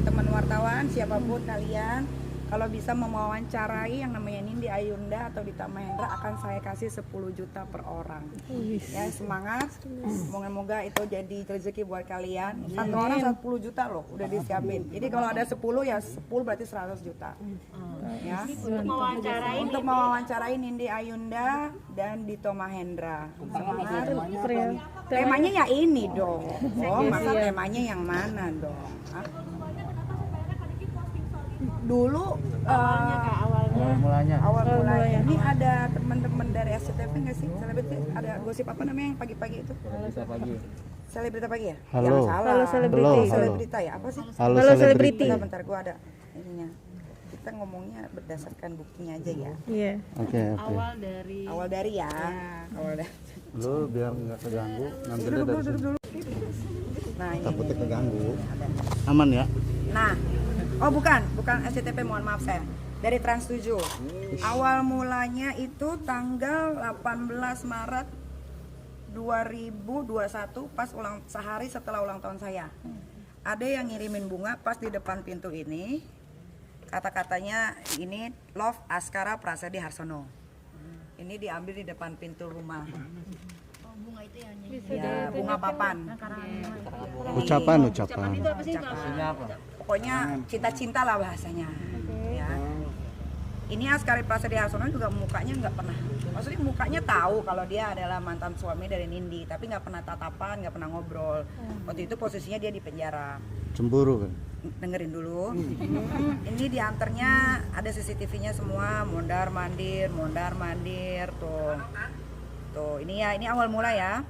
teman-teman wartawan, siapapun kalian, kalau bisa mewawancarai yang namanya Nindi Ayunda atau Dita Mahendra, akan saya kasih 10 juta per orang. Ya, semangat. Moga-moga itu jadi rezeki buat kalian. Satu orang 10 juta loh, udah disiapin. Jadi kalau ada 10 ya 10 berarti 100 juta. Ya. Untuk mewawancarai Nindi Ayunda dan Dito Mahendra. Semangat. Temanya ya ini dong. Oh, masa temanya yang mana dong? Hah? Dulu awal mulanya ini ada teman-teman dari SCTV nggak sih, selebriti, ada gosip apa namanya yang pagi-pagi itu? Selebrita pagi ya? Halo. Halo selebriti. Selebrita ya, apa sih? Halo selebriti. Bentar gua ada ininya. Kita ngomongnya berdasarkan buktinya aja ya. Iya. Oke. Awal dari ya. Awal dari. Lu biar nggak keganggu, ngambilnya dari sini. Nah, ini. Takutnya keganggu. Aman ya? Nah, oh bukan SCTV, mohon maaf saya. Dari Trans 7. Awal mulanya itu tanggal 18 Maret 2021 pas sehari setelah ulang tahun saya. Ada yang ngirimin bunga pas di depan pintu ini. Kata-katanya ini Love Askara Prasedi Harsono. Ini diambil di depan pintu rumah. Bunga itu Ya, bunga papan. Ucapan. Pokoknya cinta-cinta lah bahasanya. Ya. Ini Askara Prasedi Harsono juga mukanya nggak pernah. Maksudnya mukanya tahu kalau dia adalah mantan suami dari Nindi, tapi nggak pernah tatapan, nggak pernah ngobrol. Waktu itu posisinya dia di penjara. Cemburu kan? Dengerin dulu. Ini diantarnya ada CCTV-nya semua, mondar mandir tuh. Ini awal mula ya.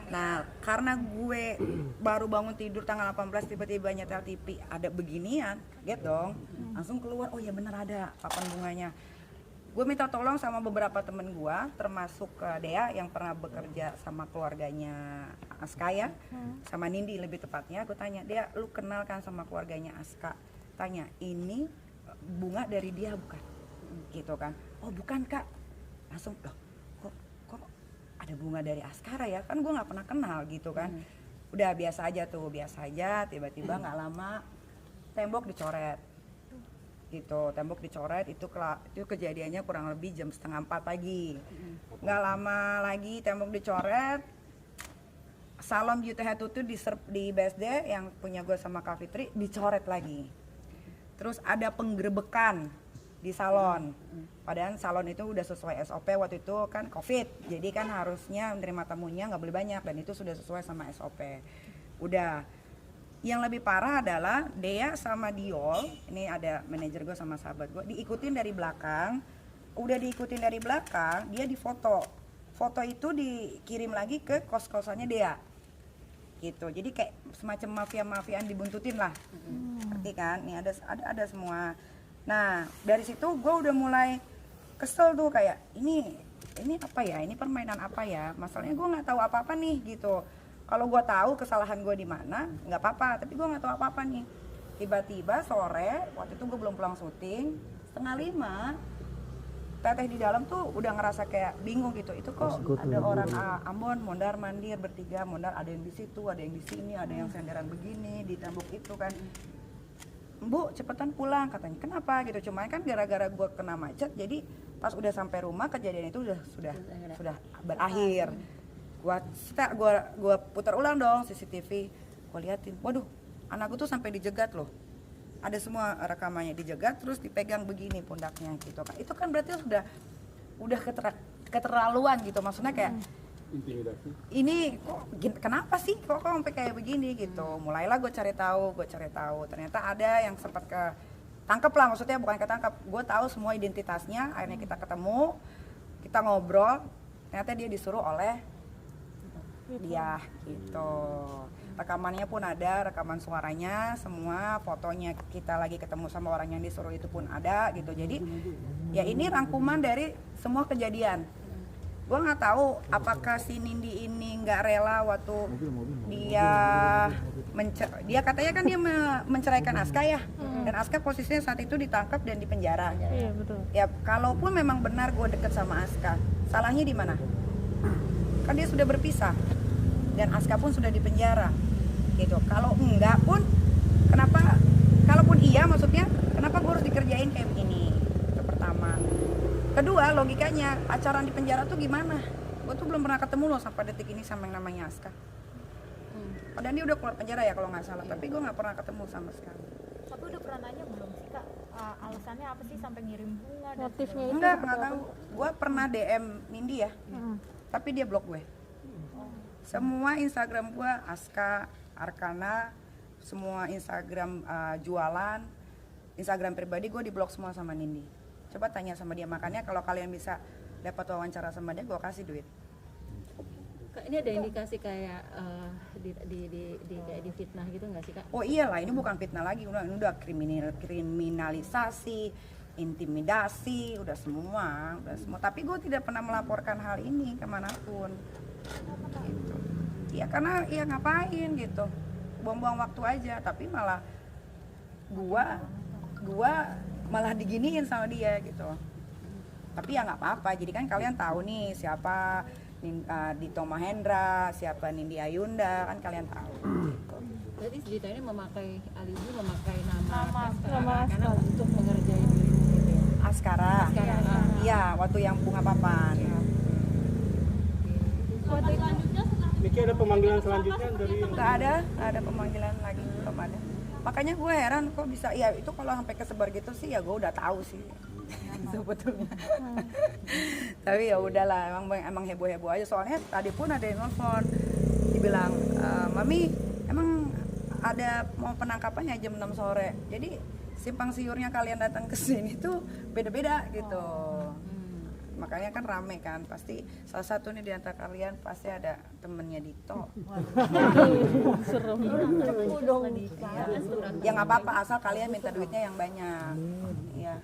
Nah, karena gue baru bangun tidur tanggal 18 tiba-tiba nyetel TV ada beginian, kaget dong. Langsung keluar, oh ya benar ada papan bunganya. Gue minta tolong sama beberapa temen gue, termasuk Dea yang pernah bekerja sama keluarganya Aska ya, sama Nindi lebih tepatnya. Gue tanya, Dea, lu kenal kan sama keluarganya Aska? Tanya, ini bunga dari dia bukan? Gitu kan? Oh bukan kak. Langsung, loh kok ada bunga dari Askara ya? Kan gue nggak pernah kenal gitu kan. Udah biasa aja, tiba-tiba nggak lama tembok dicoret. Gitu, tembok dicoret itu kejadiannya kurang lebih jam 3:30 pagi. Nggak lama lagi tembok dicoret, salon beauty hair tutu di BSD yang punya gue sama Kak Fitri dicoret lagi. Terus ada penggerebekan di salon, padahal salon itu udah sesuai SOP waktu itu kan COVID, jadi kan harusnya menerima tamunya nggak boleh banyak dan itu sudah sesuai sama SOP. Udah. Yang lebih parah adalah Dea sama Diol, ini ada manajer gue sama sahabat gue, diikutin dari belakang. Udah diikutin dari belakang, dia difoto. Foto itu dikirim lagi ke kos-kosannya Dea. Gitu. Jadi kayak semacam mafia-mafiaan dibuntutin lah. Ngerti kan? Ini ada semua. Nah, dari situ gue udah mulai kesel tuh kayak ini apa ya? Ini permainan apa ya? Masalahnya gue nggak tahu apa-apa nih gitu. Kalau gue tahu kesalahan gue di mana, nggak apa-apa. Tapi gue nggak tahu apa-apa nih. Tiba-tiba sore, waktu itu gue belum pulang syuting, 4:30, teteh di dalam tuh udah ngerasa kayak bingung gitu. Itu kok ada orang Ambon mondar mandir bertiga, mondar ada yang di situ, ada yang di sini, ada yang senderan begini di tembok itu kan. Bu, cepetan pulang katanya. Kenapa gitu? Cuman kan gara-gara gue kena macet, jadi pas udah sampai rumah kejadian itu sudah berakhir. Gua putar ulang dong CCTV, gua liatin, waduh, anak gue tuh sampai dijegat loh, ada semua rekamannya dijegat, terus dipegang begini pundaknya gitu kan. Itu kan berarti udah keterlaluan gitu, maksudnya kayak intimidasi. Ini kok kenapa sih kok sampai kayak begini gitu. Mulailah gue cari tahu, ternyata ada yang sempat ketangkep lah, maksudnya bukan ketangkep, gue tahu semua identitasnya. Akhirnya kita ketemu, kita ngobrol, ternyata dia disuruh oleh dia gitu. Rekamannya pun ada, rekaman suaranya semua, fotonya kita lagi ketemu sama orang yang disuruh itu pun ada gitu. Jadi ya ini rangkuman dari semua kejadian. Gue nggak tahu apakah si Nindi ini nggak rela waktu dia katanya kan dia menceraikan Aska ya, dan Aska posisinya saat itu ditangkap dan dipenjara. Iya betul. Ya kalaupun memang benar gue deket sama Aska, salahnya di mana? Kan dia sudah berpisah dan Aska pun sudah dipenjara gitu. Kalau enggak pun kenapa, kalau Kedua, logikanya pacaran di penjara tuh gimana? Gue tuh belum pernah ketemu loh sampai detik ini sama yang namanya Aska. Padahal dia udah keluar penjara ya kalau nggak salah, tapi gue nggak pernah ketemu sama sekali. Tapi udah pernah nanya belum sih kak, alasannya apa sih sampai ngirim bunga dan Motifnya itu Enggak tahu. Gue pernah DM Nindi ya, tapi dia blok gue. Semua Instagram gue Aska, Arkana, semua Instagram jualan, Instagram pribadi gue diblok semua sama Nindi. Coba tanya sama dia, makanya kalau kalian bisa dapat wawancara sama dia, gue kasih duit. Kak, ini ada indikasi kayak kayak di fitnah gitu nggak sih kak? Oh iyalah, ini bukan fitnah lagi, ini udah kriminalisasi, intimidasi, udah semua. Tapi gue tidak pernah melaporkan hal ini kemanapun. Gitu. Ya karena ya ngapain gitu, buang-buang waktu aja. Tapi malah gua malah diginiin sama dia gitu. Tapi ya nggak apa-apa. Jadi kan kalian tahu nih siapa Dito Mahendra, siapa Nindi Ayunda, kan kalian tahu. Gitu. Berarti si Dito ini memakai alibi, memakai nama nama karena untuk mengerjai diri gitu ya. Askara. Iya, waktu yang bunga papan. Niki ada pemanggilan selanjutnya dari yang Nggak ada pemanggilan lagi, belum ada. Makanya gue heran kok bisa, ya itu kalau sampai kesebar gitu sih ya gue udah tahu sih sebetulnya. Tapi ya udahlah, emang heboh-heboh aja. Soalnya tadi pun ada yang nelfon, dibilang, Mami emang ada mau penangkapannya jam 6 sore. Jadi simpang siurnya kalian datang ke sini tuh beda-beda gitu. Makanya kan rame kan, pasti salah satu nih di antara kalian pasti ada temennya Dito. Iya. Ya nggak apa-apa, asal kalian minta duitnya yang banyak. Iya.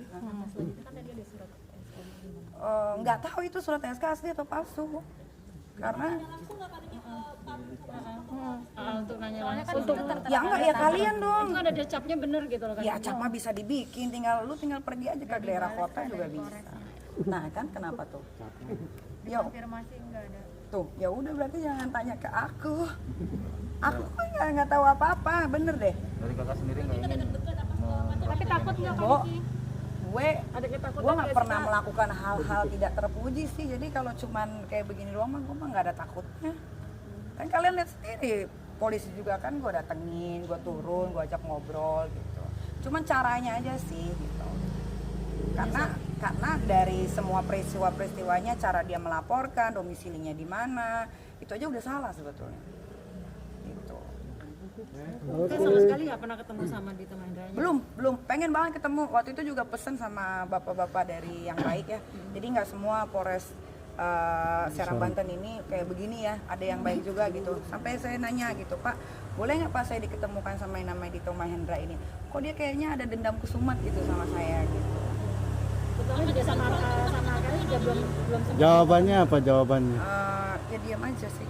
Nggak tahu itu surat SK asli atau palsu, karena Untuk nanya langsung. untuk ya enggak ya kalian dong. Itu kan ada capnya bener gitu loh kan. Ya cap mah bisa dibikin, tinggal pergi aja ke daerah kota juga bisa. Nah kan kenapa tuh? Ya konfirmasi nggak ada. tuh, ya udah berarti jangan tanya ke aku. Aku kan nggak tahu apa-apa, bener deh. Dari kakak sendiri nggak ingin Tapi takut nggak kak Bo, Niki? gue nggak pernah melakukan hal-hal tidak terpuji sih. Jadi kalau cuman kayak begini doang mah gue mah nggak ada takutnya. Kan kalian lihat sendiri, polisi juga kan gue datengin, gue turun, gue ajak ngobrol gitu. Cuman caranya aja sih gitu. Karena dari semua peristiwanya, cara dia melaporkan, domisilinya di mana, itu aja udah salah sebetulnya. Gitu. Kan sama sekali nggak pernah ketemu sama Dito Mahendranya. Belum pengen banget ketemu. Waktu itu juga pesen sama bapak-bapak dari yang baik ya. Jadi nggak semua Polres Serang Banten ini kayak begini ya, ada yang baik juga gitu. Sampai saya nanya gitu, Pak, boleh nggak Pak saya diketemukan sama yang namanya Dito Mahendra ini? Kok dia kayaknya ada dendam kesumat gitu sama saya gitu. Sebetulnya juga sama Arkana juga belum sempat. Jawabannya apa jawabannya? Ya diam aja sih.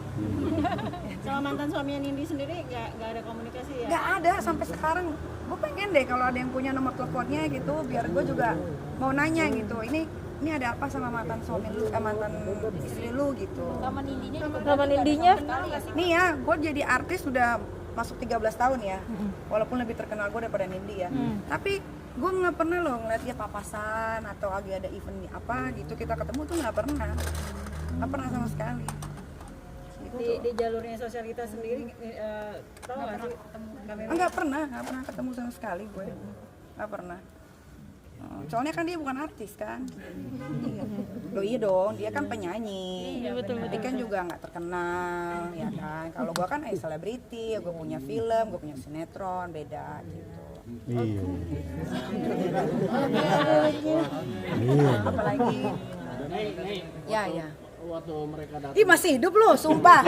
Sama mantan suaminya Nindi sendiri nggak ada komunikasi ya? Nggak ada sampai sekarang. Gue pengen deh kalau ada yang punya nomor teleponnya gitu, biar gue juga mau nanya gitu. Ini ada apa sama mantan suami lu, mantan istri lu gitu. Sama Nindinya juga Sama Nindinya? Nih ya, gue jadi artis sudah masuk 13 tahun ya. Walaupun lebih terkenal gue daripada Nindi ya. Tapi gue nggak pernah loh ngeliat dia papasan atau lagi ada event apa gitu kita ketemu tuh nggak pernah sama sekali. Gitu. Di jalurnya sosial kita sendiri tahu nggak sih kamera? Nggak pernah ketemu sama sekali gue. Nggak pernah. Soalnya kan dia bukan artis kan. Loh iya dong, dia kan penyanyi. Iya, betul. Dia kan juga nggak terkenal, ya kan. Kalau gue kan selebriti, gue punya film, gue punya sinetron, beda gitu. Iya. Apalagi, ya. waktu mereka datang Ih masih hidup lo, sumpah.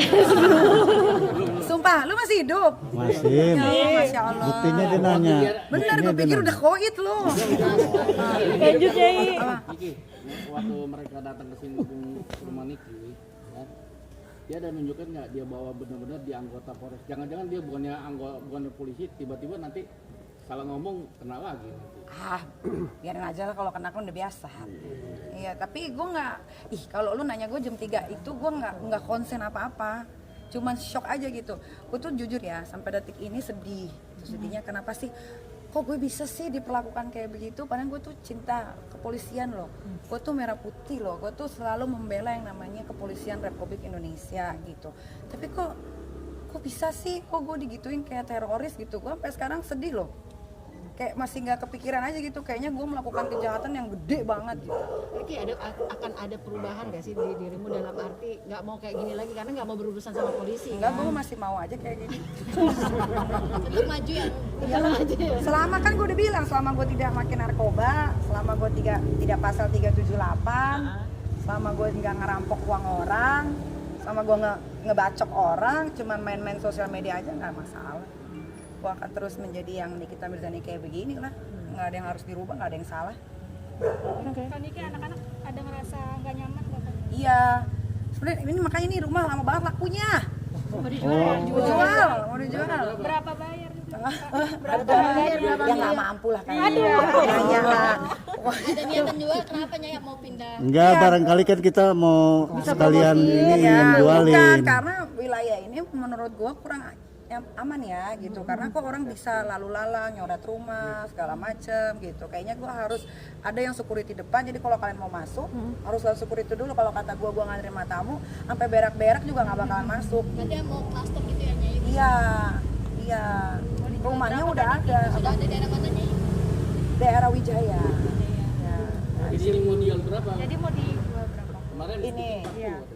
Sumpah, lu masih hidup. Masih. Ya, Masya Allah. Buktinya dia nanya. Bener, gue pikir udah koit lo. Lanjut ya. Niki, waktu mereka datang ke sini ke rumah Niki, ya, dia ada nunjukin nggak dia bawa benar-benar di anggota Polres? Jangan-jangan dia bukan polisi, tiba-tiba nanti salah ngomong kena lagi. Biarin aja lah, kalau kena kan udah biasa. Iya, tapi gue nggak. Kalau lu nanya gue jam 3 itu gue nggak konsen apa-apa. Cuman shock aja gitu. Gue tuh jujur ya, sampai detik ini sedih. Sedihnya kenapa sih? kok gue bisa sih diperlakukan kayak begitu, padahal gue tuh cinta kepolisian loh, gue tuh merah putih loh, gue tuh selalu membela yang namanya kepolisian Republik Indonesia gitu. Tapi kok bisa sih, kok gue digituin kayak teroris gitu. Gue sampai sekarang sedih loh, kayak masih nggak kepikiran aja gitu, kayaknya gue melakukan kejahatan yang gede banget gitu. Riki, akan ada perubahan gak sih di dirimu dalam arti nggak mau kayak gini lagi karena nggak mau berurusan sama polisi? Enggak, gue masih mau aja kayak gini. Tetap maju ya. Iyalah, selama kan gue udah bilang, selama gue tidak makin narkoba, selama gue tidak pasal 378, selama gue nggak ngerampok uang orang, selama gue ngebacok orang, cuman main-main sosial media aja nggak masalah. Gue akan terus menjadi yang Nikita Mirzani kayak begini lah, nggak ada yang harus dirubah, nggak ada yang salah. Kan Niki anak-anak ada ngerasa nggak nyaman nggak kan? Iya, sebenarnya ini makanya ini rumah lama banget lakunya. Mau dijual? Mau dijual. Berapa bayar? Ada yang nggak mampu lah kayaknya. Kayaknya lah. Ada niatan jual, kenapa Nyaya mau pindah? Enggak, barangkali kan kita mau sekalian ini Ya, yang bukan, jualin. karena wilayah ini menurut gua kurang aman ya gitu, karena kok orang bisa lalu lalang nyoret rumah segala macem gitu. Kayaknya gua harus ada yang security depan, jadi kalau kalian mau masuk harus lalu security dulu. Kalau kata gua nggak nerima tamu sampai berak-berak juga nggak bakalan masuk. Berarti mau cluster gitu ya Nyaya? Iya rumahnya udah ada. Sudah ada daerah mana Nyaya? Daerah Wijaya ya. Ini mau jual berapa? Jadi mau dijual berapa? Kemarin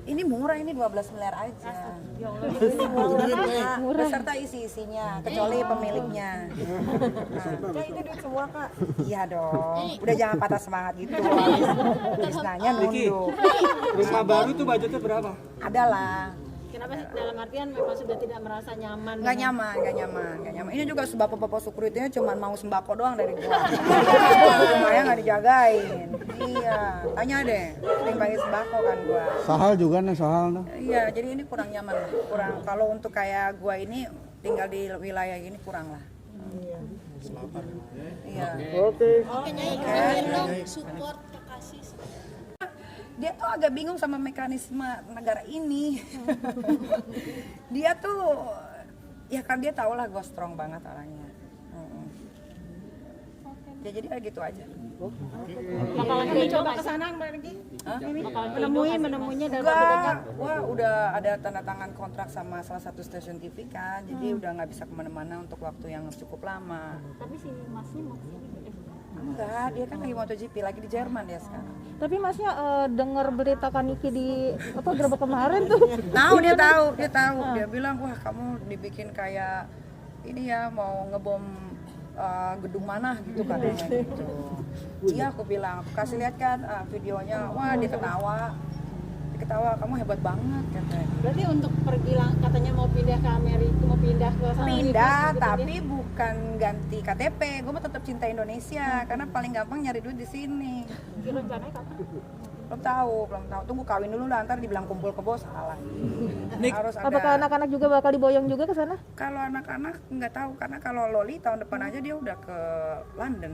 Ini murah, ini 12 miliar aja. Ya Allah. Murah. Beserta isi-isinya, kecuali pemiliknya. Nah, itu duit semua kak. Iya dong. Udah jangan patah semangat gitu. Habis nanya nunduk. Rumah baru tuh budgetnya berapa? Adalah. Kenapa sih? Dalam artian memang sudah tidak merasa nyaman? Nggak nyaman. Ini juga bapak-bapak security-nya cuma mau sembako doang dari gua. Rumahnya nggak dijagain. Iya, tanya deh. Sering bagi sembako kan gua. Sahal juga nih, sahal nah. Iya, jadi ini kurang nyaman. Kalau untuk kayak gua ini tinggal di wilayah ini kurang lah. Iya. Oke Nyaya, terakhir dong support Kekasih. Dia tuh agak bingung sama mekanisme negara ini. Dia tuh ya kan dia tau lah gue strong banget orangnya. Ya jadi kayak gitu aja. Bakalan coba ke sana Mbak Riki? Menemuinya dalam waktu dekat? Enggak, wah udah ada tanda tangan kontrak sama salah satu stasiun TV kan, jadi udah nggak bisa kemana-mana untuk waktu yang cukup lama. Tapi si masnya mau kesini. Enggak, dia kan lagi MotoGP, lagi di Jerman dia sekarang. Tapi masnya dengar berita Kaniki di gerbek kemarin tuh. Dia tahu. Dia bilang, wah kamu dibikin kayak ini ya, mau ngebom gedung mana gitu katanya gitu. Iya aku bilang, aku kasih lihat kan videonya, wah dia ketawa, kamu hebat banget katanya. Berarti untuk pergi katanya mau pindah ke Amerika, mau pindah ke sana. Pindah tapi bukan ganti KTP, gue mah tetap cinta Indonesia karena paling gampang nyari duit di sini. Rencananya kapan? Belum tahu. Tunggu kawin dulu lah, ntar dibilang kumpul kebo salah. Harus ada. Apakah anak-anak juga bakal diboyong juga ke sana? Kalau anak-anak nggak tahu karena kalau Loli tahun depan aja dia udah ke London.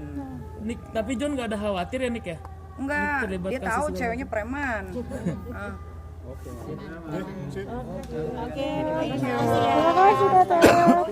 Nik, tapi John nggak ada khawatir ya Nik ya? Enggak, terlibat dia kasus tahu segala ceweknya preman. Terima kasih sudah tahu.